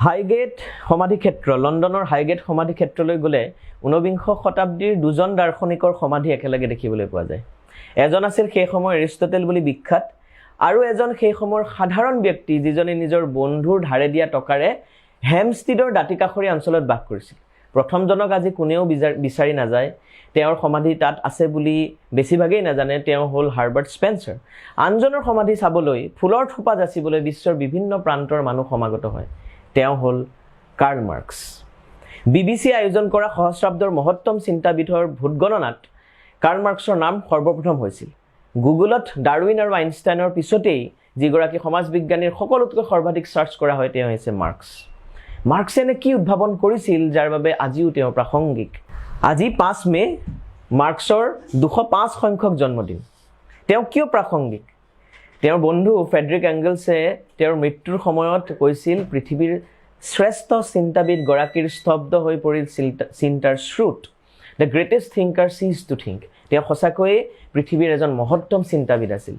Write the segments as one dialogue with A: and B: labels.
A: Highgate সমাধিক্ষেত্ৰ লণ্ডনৰ Highgate সমাধিক্ষেত্ৰলৈ গ'লে 19 শতাব্দীৰ দুজন দাৰ্শনিকৰ সমাধি একেলগে দেখিবলৈ পোৱা যায়। এজন আছিল সেই সময়ৰ এৰিষ্টটেল বুলি বিখ্যাত আৰু এজন সেই সময়ৰ সাধাৰণ ব্যক্তি যিজনে নিজৰ বন্ধুৰ ধাৰে দিয়া টকাৰে হেমষ্টিডৰ দাঁতিকাষৰীয়া অঞ্চলত বাস কৰিছিল। প্ৰথমজনক আজি কোনেও বিচাৰি নাযায়, তেওঁৰ সমাধি তাত আছে বুলি বেছিভাগেই নাজানে। তেওঁ হ'ল হাৰ্বাৰ্ট স্পেন্সাৰ। আনজনৰ সমাধি চাবলৈ ফুলৰ থোপা যাচিবলৈ বিশ্বৰ বিভিন্ন প্ৰান্তৰ মানুহ সমাগত হয়। তেওঁ হ'ল কাৰ্ল মাৰ্কছ। BBC আয়োজন কৰা সহস্ৰাব্দৰ মহত্তম চিন্তাবিধৰ ভোটগণনাত কাৰ্ল মাৰ্কছৰ নাম সৰ্বপ্ৰথম হৈছিল। গুগলত ডাৰউইন আৰু আইনষ্টাইনৰ পিছতেই যিগৰাকী সমাজ বিজ্ঞানীৰ সকলোতকৈ সৰ্বাধিক চাৰ্চ কৰা হয় তেওঁ হৈছে মাৰ্কছ। মাৰ্কছে এনে কি উদ্ভাৱন কৰিছিল যাৰ বাবে আজিও তেওঁ প্ৰাসংগিক? আজি 5 মে মাৰ্কছৰ 205 সংখ্যক জন্মদিন। তেওঁ কিয় প্ৰাসংগিক? তেওঁৰ বন্ধু ফ্ৰেডৰিক এংগেলছে তেওঁৰ মৃত্যুৰ সময়ত কৈছিল, পৃথিৱীৰ শ্ৰেষ্ঠ চিন্তাবিদ গৰাকীৰ স্তব্ধ হৈ পৰিল চিন্তাৰ শ্ৰুত। The greatest thinker chooses to think. তেওঁ সঁচাকৈয়ে পৃথিৱীৰ এজন মহত্তম চিন্তাবিদ আছিল।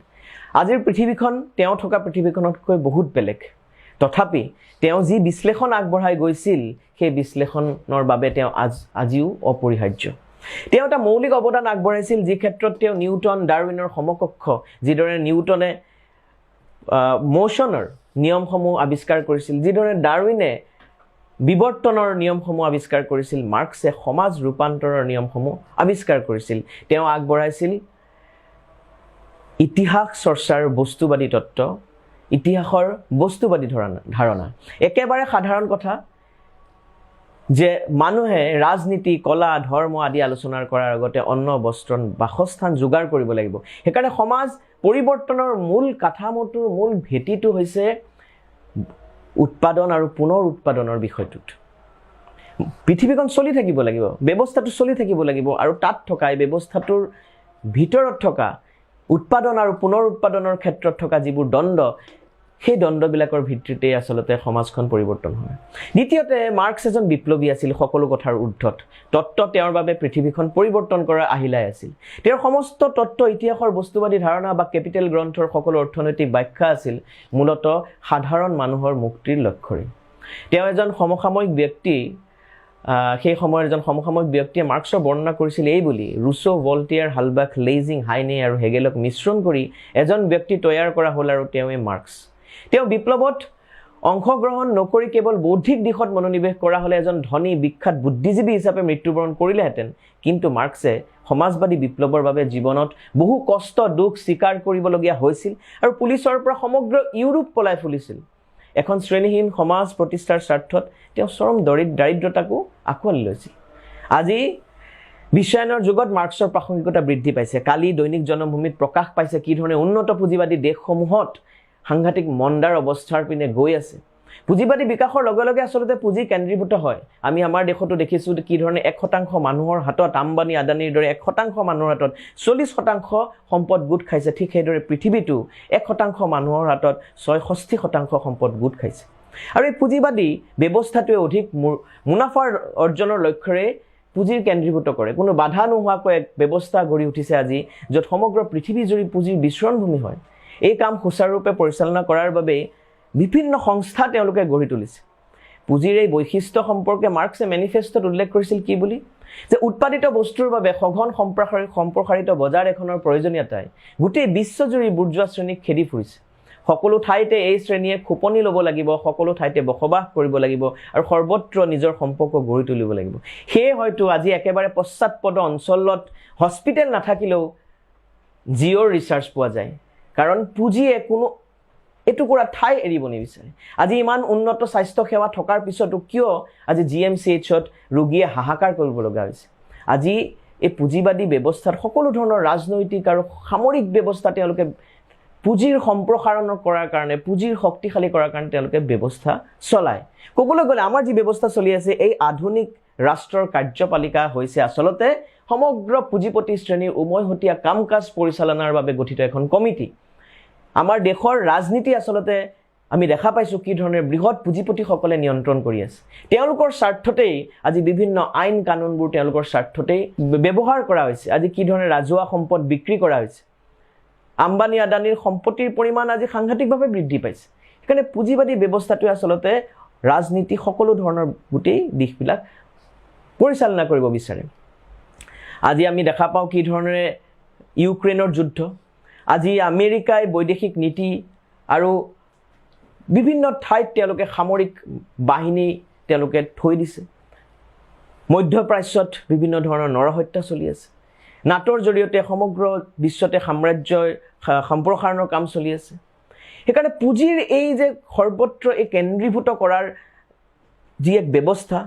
A: আজিৰ পৃথিৱীখন তেওঁ থকা পৃথিৱীখনতকৈ বহুত বেলেগ। তথাপি তেওঁ যি বিশ্লেষণ আগবঢ়াই গৈছিল সেই বিশ্লেষণৰ বাবে তেওঁ আজিও অপৰিহাৰ্য। তেওঁ এটা মৌলিক অৱদান আগবঢ়াইছিল যি ক্ষেত্ৰত তেওঁ নিউটন ডাৰউইনৰ সমকক্ষ। যিদৰে নিউটনে মোশ্যনৰ নিয়মসমূহ আৱিষ্কাৰ কৰিছিল, যিদৰে ডাৰউইনে বিৱৰ্তনৰ নিয়মসমূহ আৱিষ্কাৰ কৰিছিল, মাৰ্কছে সমাজ ৰূপান্তৰৰ নিয়মসমূহ আৱিষ্কাৰ কৰিছিল। তেওঁ আগবঢ়াইছিল ইতিহাস চৰ্চাৰ বস্তুবাদী তত্ত্ব, ইতিহাসৰ বস্তুবাদী ধাৰণা। একেবাৰে সাধাৰণ কথা যে মানুহে ৰাজনীতি, কলা, ধৰ্ম আদি আলোচনা কৰাৰ আগতে অন্ন, বস্ত্ৰ, বাসস্থান যোগাৰ কৰিব লাগিব। সেইকাৰণে সমাজ পৰিৱৰ্তনৰ মূল কাঠামোটোৰ মূল ভেটিটো হৈছে উৎপাদন আৰু পুনৰ উৎপাদনৰ বিষয়টোত। পৃথিৱীখন চলি থাকিব লাগিব, ব্যৱস্থাটো চলি থাকিব লাগিব, আৰু তাত থকা এই ব্যৱস্থাটোৰ ভিতৰত থকা উৎপাদন আৰু পুনৰ উৎপাদনৰ ক্ষেত্ৰত থকা যিবোৰ দ্বন্দ্ব, সেই দ্বন্দ্ববিলাকৰ ভিত্তিতেই আচলতে সমাজখন পৰিৱৰ্তন হয়। দ্বিতীয়তে, মাৰ্কছ এজন বিপ্লৱী আছিল সকলো কথাৰ ঊৰ্ধত। তত্ত্ব তেওঁৰ বাবে পৃথিৱীখন পৰিৱৰ্তন কৰাৰ আহিলাই আছিল। তেওঁৰ সমস্ত তত্ত্ব, ইতিহাসৰ বস্তুবাদী ধাৰণা বা কেপিটেল গ্ৰন্থৰ সকলো অৰ্থনৈতিক ব্যাখ্যা আছিল মূলতঃ সাধাৰণ মানুহৰ মুক্তিৰ লক্ষ্যৰে। তেওঁ এজন সমসাময়িক ব্যক্তি, সেই সময়ৰ এজন সমসাময়িক ব্যক্তিয়ে মাৰ্কছৰ বৰ্ণনা কৰিছিল এই বুলি, ৰুছো, ভল্টিয়াৰ, হালবাখ, লেইজিং, হাইনে আৰু হেগেলক মিশ্ৰণ কৰি এজন ব্যক্তি তৈয়াৰ কৰা হ'ল আৰু তেওঁৱে মাৰ্কছ। তেওঁ বিপ্লৱত অংশগ্ৰহণ নকৰি কেৱল বৌদ্ধিক দিশত মনোনিৱেশ কৰা হ'লে এজন ধনী বিখ্যাত বুদ্ধিজীৱী হিচাপে মৃত্যুবৰণ কৰিলেহেঁতেন। কিন্তু মাৰ্কছে সমাজবাদী বিপ্লৱৰ বাবে জীৱনত বহু কষ্ট, দুখ স্বীকাৰ কৰিবলগীয়া হৈছিল আৰু পুলিচৰ পৰা সমগ্ৰ ইউৰোপ পলাই ফুৰিছিল। এখন শ্ৰেণীহীন সমাজ প্ৰতিষ্ঠাৰ স্বাৰ্থত তেওঁ চৰম দাৰিদ্ৰতাকো আঁকোৱালি লৈছিল। আজি বিশ্বায়নৰ যুগত মাৰ্কছৰ প্ৰাসংগিকতা বৃদ্ধি পাইছে। কালি দৈনিক জনমভূমিত প্ৰকাশ পাইছে কি ধৰণে উন্নত পুঁজিবাদী দেশসমূহত সাংঘাতিক মন্দাৰ অৱস্থাৰ পিনে গৈ আছে। পুঁজিবাদী বিকাশৰ লগে লগে আচলতে পুঁজি কেন্দ্ৰীভূত হয়। আমি আমাৰ দেশতো দেখিছোঁ কি ধৰণে 1% মানুহৰ হাতত, আম্বানী আদানীৰ দৰে 1% মানুহৰ হাতত 40% সম্পদ গোট খাইছে। ঠিক সেইদৰে পৃথিৱীতো 1% মানুহৰ হাতত 66% সম্পদ গোট খাইছে। আৰু এই পুঁজিবাদী ব্যৱস্থাটোৱে অধিক মুনাফাৰ অৰ্জনৰ লক্ষ্যৰে পুঁজিৰ কেন্দ্ৰীভূত কৰে। কোনো বাধা নোহোৱাকৈ এক ব্যৱস্থা গঢ়ি উঠিছে আজি, য'ত সমগ্ৰ পৃথিৱীজুৰি পুঁজিৰ বিচৰণভূমি হয়। এই কাম সুচাৰুৰূপে পৰিচালনা কৰাৰ বাবে বিভিন্ন সংস্থা তেওঁলোকে গঢ়ি তুলিছে। পুঁজিৰ এই বৈশিষ্ট্য সম্পৰ্কে মাৰ্কছে মেনিফেষ্টত উল্লেখ কৰিছিল কি বুলি, যে উৎপাদিত বস্তুৰ বাবে সঘন সম্প্ৰসাৰিত বজাৰ এখনৰ প্ৰয়োজনীয়তাই গোটেই বিশ্বজুৰি বুৰ্জোৱা শ্ৰেণীক খেদি ফুৰিছে। সকলো ঠাইতে এই শ্ৰেণীয়ে খোপনি ল'ব লাগিব, সকলো ঠাইতে বসবাস কৰিব লাগিব আৰু সৰ্বত্ৰ নিজৰ সম্পৰ্ক গঢ়ি তুলিব লাগিব। সেয়ে হয়তো আজি একেবাৰে পশ্চাৎপদ অঞ্চলত হস্পিটেল নাথাকিলেও জিঅ'ৰ ৰিচাৰ্জ পোৱা যায়, কাৰণ পুঁজিয়ে কোনো এটুকুৰা ঠাই এৰিব নিবিচাৰে। আজি ইমান উন্নত স্বাস্থ্য সেৱা থকাৰ পিছতো কিয় আজি GMCHত ৰোগীয়ে হাহাকাৰ কৰিব লগা হৈছে? আজি এই পুঁজিবাদী ব্যৱস্থাত সকলো ধৰণৰ ৰাজনৈতিক আৰু সামৰিক ব্যৱস্থা তেওঁলোকে পুঁজিৰ সম্প্ৰসাৰণ কৰাৰ কাৰণে, পুঁজিৰ শক্তিশালী কৰাৰ কাৰণে তেওঁলোকে ব্যৱস্থা চলায়। ক'বলৈ গ'লে আমাৰ যি ব্যৱস্থা চলি আছে, এই আধুনিক ৰাষ্ট্ৰৰ কাৰ্যপালিকা হৈছে আচলতে সমগ্ৰ পুঁজিপতি শ্ৰেণীৰ উমৈহতীয়া কাম কাজ পৰিচালনাৰ বাবে গঠিত এখন কমিটি। আমাৰ দেশৰ ৰাজনীতি আচলতে আমি দেখা পাইছোঁ কি ধৰণে বৃহৎ পুঁজিপতিসকলে নিয়ন্ত্ৰণ কৰি আছে। তেওঁলোকৰ স্বাৰ্থতেই আজি বিভিন্ন আইন কানুনবোৰ তেওঁলোকৰ স্বাৰ্থতেই ব্যৱহাৰ কৰা হৈছে। আজি কি ধৰণে ৰাজহুৱা সম্পদ বিক্ৰী কৰা হৈছে। আম্বানী আদানীৰ সম্পত্তিৰ পৰিমাণ আজি সাংঘাতিকভাৱে বৃদ্ধি পাইছে। সেইকাৰণে পুঁজিবাদী ব্যৱস্থাটোৱে আচলতে ৰাজনীতি সকলো ধৰণৰ গোটেই দিশবিলাক পৰিচালনা কৰিব বিচাৰে আজি আমি দেখা পাওঁ কি ধৰণে ইউক্ৰেইনৰ যুদ্ধ আজি আমেৰিকাই বৈদেশিক নীতি আৰু বিভিন্ন ঠাইত তেওঁলোকে সামৰিক বাহিনী তেওঁলোকে থৈ দিছে মধ্যপ্ৰাচ্যত বিভিন্ন ধৰণৰ নৰহত্যা চলি আছে নাটোৰ জৰিয়তে সমগ্ৰ বিশ্বতে সাম্ৰাজ্যৰ সম্প্ৰসাৰণৰ কাম চলি আছে সেইকাৰণে পুঁজিৰ এই যে সৰ্বত্ৰ এই কেন্দ্ৰীভূত কৰাৰ যি এক ব্যৱস্থা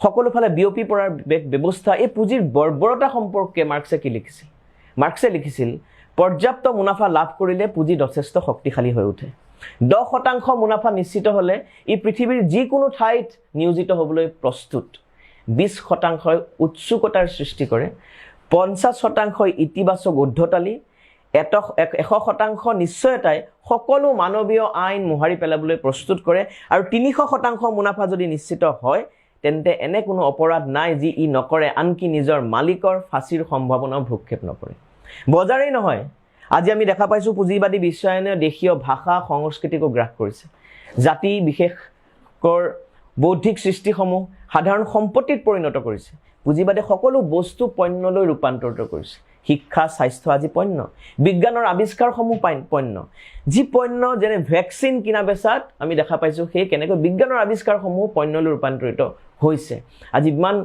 A: সকলোফালে বিয়পি পৰাৰ ব্যৱস্থা এই পুঁজিৰ বৰ্বৰতা সম্পৰ্কে মাৰ্ক্সে কি লিখিছিল মাৰ্ক্সে লিখিছিল পৰ্যাপ্ত মুনাফা লাভ কৰিলে পুঁজি যথেষ্ট শক্তিশালী হৈ উঠে 10% মুনাফা নিশ্চিত হলে এই পৃথিৱীৰ যিকোনো ঠাইত নিয়োজিত হ'বলৈ প্ৰস্তুত 20% উৎসুকতাৰ সৃষ্টি কৰে 50% ইতিবাচক উদ্ধতালি 100% নিশ্চয়তাই সকলো মানৱীয় আইন মোহাৰি পেলাবলৈ প্ৰস্তুত কৰে আৰু 300% মুনাফা যদি নিশ্চিত হয় তেন্তে এনে কোনো অপৰাধ নাই যি ই নকৰে আনকি নিজৰ মালিকৰ ফাঁচীৰ সম্ভাৱনা ভ্ৰক্ষেপ নকৰে বজাৰেই নহয় আজি আমি দেখা পাইছো পুঁজিবাদী বিশ্বায়নে দেশীয় ভাষা সংস্কৃতিকো গ্ৰাস কৰিছে জাতি বিশেষকৰ বৌদ্ধিক সৃষ্টিসমূহ সাধাৰণ সম্পত্তিত পৰিণত কৰিছে পুঁজিবাদে সকলো বস্তু পণ্যলৈ ৰূপান্তৰিত কৰিছে শিক্ষা স্বাস্থ্য আজি পণ্য বিজ্ঞানৰ আৱিষ্কাৰসমূহ পণ্য যি পণ্য যেনে ভ্যাকচিন কিনা বেচাত আমি দেখা পাইছো সেই কেনেকৈ বিজ্ঞানৰ আৱিষ্কাৰসমূহ পণ্যলৈ ৰূপান্তৰিত হৈছে আজি ইমান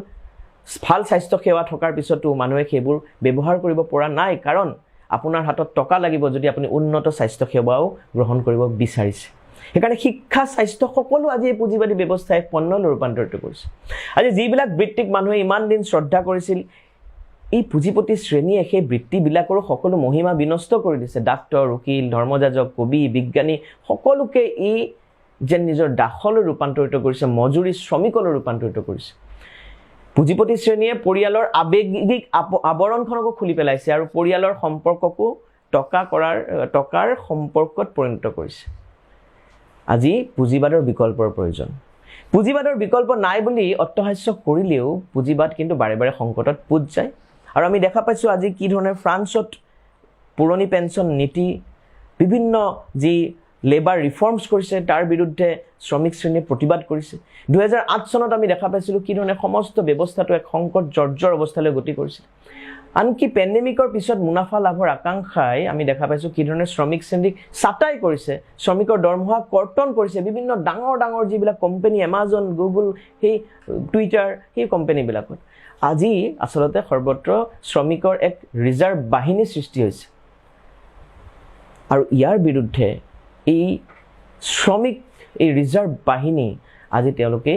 A: ভাল স্বাস্থ্য সেৱা থকাৰ পিছতো মানুহে সেইবোৰ ব্যৱহাৰ কৰিব পৰা নাই কাৰণ আপোনাৰ হাতত টকা লাগিব যদি আপুনি উন্নত স্বাস্থ্য সেৱাও গ্ৰহণ কৰিব বিচাৰিছে সেইকাৰণে শিক্ষা স্বাস্থ্য সকলো আজি এই পুঁজিবাদী ব্যৱস্থাই পণ্যলৈ ৰূপান্তৰিত কৰিছে আজি যিবিলাক বৃত্তিক মানুহে ইমান দিন শ্ৰদ্ধা কৰিছিল এই পুঁজিপতি শ্ৰেণীয়ে সেই বৃত্তিবিলাকৰো সকলো মহিমা বিনষ্ট কৰি দিছে ডাক্তৰ উকিল ধৰ্মযাজক কবি বিজ্ঞানী সকলোকে ই যেন নিজৰ দাসলৈ ৰূপান্তৰিত কৰিছে মজুৰি শ্ৰমিকলৈ ৰূপান্তৰিত কৰিছে পুঁজিপতি শ্ৰেণীয়ে পৰিয়ালৰ আবেগিক আৱৰণখনকো খুলি পেলাইছে আৰু পৰিয়ালৰ সম্পৰ্ককো টকাৰ সম্পৰ্কত পৰিণত কৰিছে আজি পুঁজিবাদৰ বিকল্পৰ প্ৰয়োজন পুঁজিবাদৰ বিকল্প নাই বুলি অট্টহাস্য কৰিলেও পুঁজিবাদ কিন্তু বাৰে বাৰে সংকটত পুজ যায় আৰু আমি দেখা পাইছো আজি কি ধৰণে ফ্ৰান্সত পুৰণি পেঞ্চন নীতি বিভিন্ন যি লেবাৰ ৰিফৰ্মছ কৰিছে তাৰ বিৰুদ্ধে শ্ৰমিক শ্ৰেণীয়ে প্ৰতিবাদ কৰিছে 2008 চনত আমি দেখা পাইছিলো কি ধৰণে সমস্ত ব্যৱস্থাটো এক সংকট জৰ্জৰ অৱস্থালৈ গতি কৰিছিল আনকি পেণ্ডেমিকৰ পিছত মুনাফা লাভৰ আকাংক্ষাই আমি দেখা পাইছো কি ধৰণে শ্ৰমিক শ্ৰেণীক ছাটাই কৰিছে শ্ৰমিকৰ দৰমহা কৰ্তন কৰিছে বিভিন্ন ডাঙৰ ডাঙৰ যিবিলাক কোম্পানী এমাজন গুগল সেই টুইটাৰ সেই কোম্পানীবিলাকত আজি আচলতে সৰ্বত্ৰ শ্ৰমিকৰ এক ৰিজাৰ্ভ বাহিনী সৃষ্টি হৈছে আৰু ইয়াৰ বিৰুদ্ধে এই শ্ৰমিক এই ৰিজাৰ্ভ বাহিনী আজি তেওঁলোকে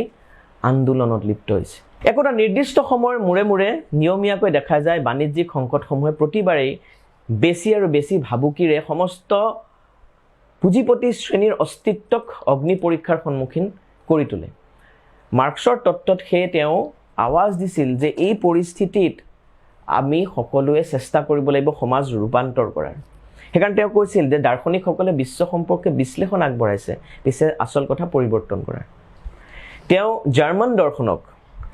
A: আন্দোলনত লিপ্ত হৈছে একোটা নিৰ্দিষ্ট সময়ৰ মূৰে মূৰে নিয়মীয়াকৈ দেখা যায় বাণিজ্যিক সংকটসমূহে প্ৰতিবাৰেই বেছি আৰু বেছি ভাবুকিৰে সমস্ত পুঁজিপতি শ্ৰেণীৰ অস্তিত্বক অগ্নি পৰীক্ষাৰ সন্মুখীন কৰি তোলে মাৰ্ক্সৰ তত্ত্বত সেয়ে তেওঁ আৱাজ দিছিল যে এই পৰিস্থিতিত আমি সকলোৱে চেষ্টা কৰিব লাগিব সমাজ ৰূপান্তৰ কৰাৰ সেইকাৰণে তেওঁ কৈছিল যে দাৰ্শনিকসকলে বিশ্ব সম্পৰ্কে বিশ্লেষণ আগবঢ়াইছে পিছে আচল কথা পৰিৱৰ্তন কৰাৰ তেওঁ জাৰ্মান দৰ্শনক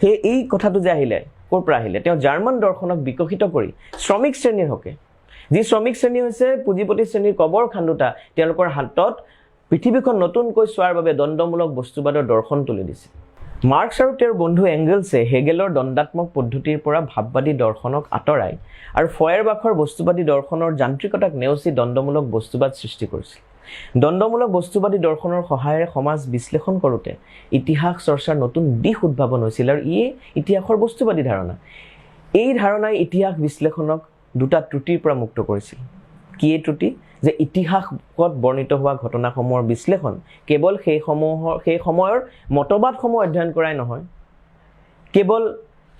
A: সেই এই কথাটো যে আহিলে ক'ৰ পৰা আহিলে তেওঁ জাৰ্মান দৰ্শনক বিকশিত কৰি শ্ৰমিক শ্ৰেণীৰ হকে যি শ্ৰমিক শ্ৰেণী হৈছে পুঁজিপতি শ্ৰেণীৰ কবৰ খান্দোতা তেওঁলোকৰ হাতত পৃথিৱীখন নতুনকৈ চোৱাৰ বাবে দ্বন্দ্বমূলক বস্তুবাদৰ দৰ্শন তুলি দিছে মাৰ্ক্স আৰু তেওঁৰ বন্ধু এংগেলছে হেগেলৰ দ্বন্দ্বাত্মক পদ্ধতিৰ পৰা ভাববাদী দৰ্শনক আঁতৰাই আৰু ফয়েৰবাখৰ বস্তুবাদী দৰ্শনৰ যান্ত্ৰিকতাক নেওচি দ্বন্দ্বমূলক বস্তুবাদ সৃষ্টি কৰিছিল দ্বন্দ্বমূলক বস্তুবাদী দৰ্শনৰ সহায়েৰে সমাজ বিশ্লেষণ কৰোঁতে ইতিহাস চৰ্চাৰ নতুন দিশ উদ্ভাৱন হৈছিল আৰু ইয়ে ইতিহাসৰ বস্তুবাদী ধাৰণা এই ধাৰণাই ইতিহাস বিশ্লেষণক দুটা ত্ৰুটিৰ পৰা মুক্ত কৰিছিল কি এই ত্ৰুটি যে ইতিহাসত বৰ্ণিত হোৱা ঘটনাসমূহৰ বিশ্লেষণ কেৱল সেই সময়ৰ মতবাদসমূহ অধ্যয়ন কৰাই নহয় কেৱল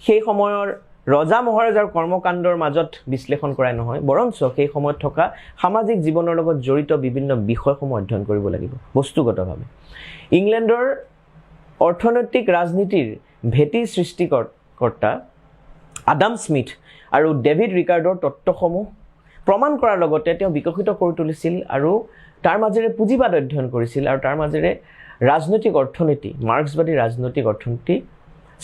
A: সেই সময়ৰ ৰজা মহাৰাজাৰ কৰ্মকাণ্ডৰ মাজত বিশ্লেষণ কৰাই নহয় বৰঞ্চ সেই সময়ত থকা সামাজিক জীৱনৰ লগত জড়িত বিভিন্ন বিষয়সমূহ অধ্যয়ন কৰিব লাগিব বস্তুগতভাৱে ইংলেণ্ডৰ অৰ্থনৈতিক ৰাজনীতিৰ ভেটি সৃষ্টিকৰ্তা আডাম স্মিথ আৰু ডেভিড ৰিকাৰ্ডৰ তত্ত্বসমূহ প্ৰমাণ কৰাৰ লগতে তেওঁ বিকশিত কৰি তুলিছিল আৰু তাৰ মাজেৰে পুঁজিবাদ অধ্যয়ন কৰিছিল আৰু তাৰ মাজেৰে ৰাজনৈতিক অৰ্থনীতি মাৰ্ক্সবাদী ৰাজনৈতিক অৰ্থনীতি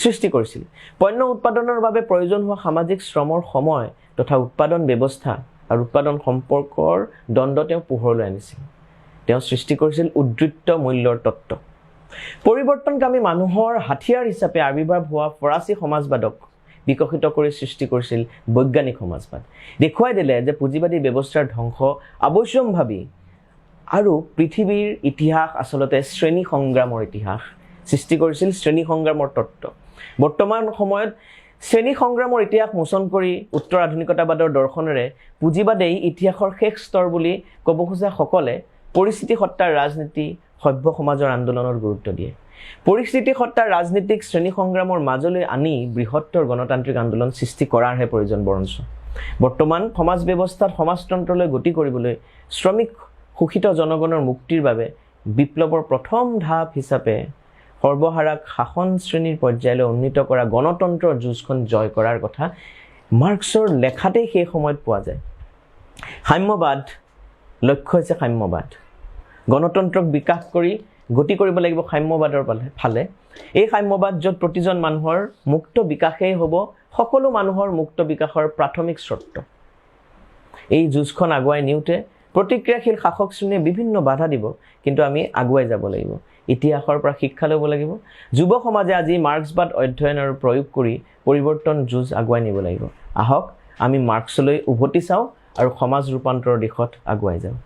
A: সৃষ্টি কৰিছিল পণ্য উৎপাদনৰ বাবে প্ৰয়োজন হোৱা সামাজিক শ্ৰমৰ সময় তথা উৎপাদন ব্যৱস্থা আৰু উৎপাদন সম্পৰ্কৰ দ্বন্দ্ব তেওঁ পোহৰলৈ আনিছিল তেওঁ সৃষ্টি কৰিছিল উদ্বৃত্ত মূল্যৰ তত্ত্ব পৰিৱৰ্তনকামী মানুহৰ হাতিয়াৰ হিচাপে আবিৰ্ভাৱ হোৱা ফৰাচী সমাজবাদক বিকশিত কৰি সৃষ্টি কৰিছিল বৈজ্ঞানিক সমাজবাদ। দেখুৱাই দিলে যে পুঁজিবাদী ব্যৱস্থাৰ ধ্বংস আৱশ্যম্ভাৱী আৰু পৃথিৱীৰ ইতিহাস আচলতে শ্ৰেণী সংগ্ৰামৰ ইতিহাস সৃষ্টি কৰিছিল, শ্ৰেণী সংগ্ৰামৰ তত্ত্ব। বৰ্তমান সময়ত শ্ৰেণী সংগ্ৰামৰ ইতিহাস মোচন কৰি উত্তৰ আধুনিকতাবাদৰ দৰ্শনেৰে পুঁজিবাদেই ইতিহাসৰ শেষ স্তৰ বুলি ক'ব খোজা সকলে পৰিস্থিতি সত্তাৰ ৰাজনীতি, সভ্য সমাজৰ আন্দোলনৰ গুৰুত্ব দিয়ে। পৰিস্থিতি সত্তাৰ ৰাজনীতিক শ্ৰেণী সংগ্ৰামৰ মাজলৈ আনি বৃহত্তৰ গণতান্ত্ৰিক আন্দোলন সৃষ্টি কৰাৰহে প্ৰয়োজন বৰঞ্চ। বৰ্তমান সমাজ ব্যৱস্থাত সমাজতন্ত্ৰলৈ গতি কৰিবলৈ শ্ৰমিক শোষিত জনগণৰ মুক্তিৰ বাবে বিপ্লৱৰ প্ৰথম ধাপ হিচাপে সৰ্বহাৰাক শাসন শ্ৰেণীৰ পৰ্যায়লৈ উন্নীত কৰা গণতন্ত্ৰৰ যুঁজখন জয় কৰাৰ কথা মাৰ্ক্সৰ লেখাতেই সেই সময়ত পোৱা যায়। সাম্যবাদ লক্ষ্য হৈছে সাম্যবাদ। গণতন্ত্ৰক বিকাশ কৰি গতি কৰিব লাগিব সাম্যবাদৰ ফালে। এই সাম্যবাদ য'ত প্ৰতিজন মানুহৰ মুক্ত বিকাশেই হ'ব সকলো মানুহৰ মুক্ত বিকাশৰ প্ৰাথমিক চৰ্ত। এই যুঁজখন আগুৱাই নিওঁতে প্ৰতিক্ৰিয়াশীল শাসক শ্ৰেণীয়ে বিভিন্ন বাধা দিব, কিন্তু আমি আগুৱাই যাব লাগিব। ইতিহাসৰ পৰা শিক্ষা ল'ব লাগিব। যুৱ সমাজে আজি মাৰ্ক্সবাদ অধ্যয়ন আৰু প্ৰয়োগ কৰি পৰিৱৰ্তন যুঁজ আগুৱাই নিব লাগিব। আহক আমি মাৰ্ক্সলৈ উভতি চাওঁ আৰু সমাজ ৰূপান্তৰৰ দিশত আগুৱাই যাওঁ।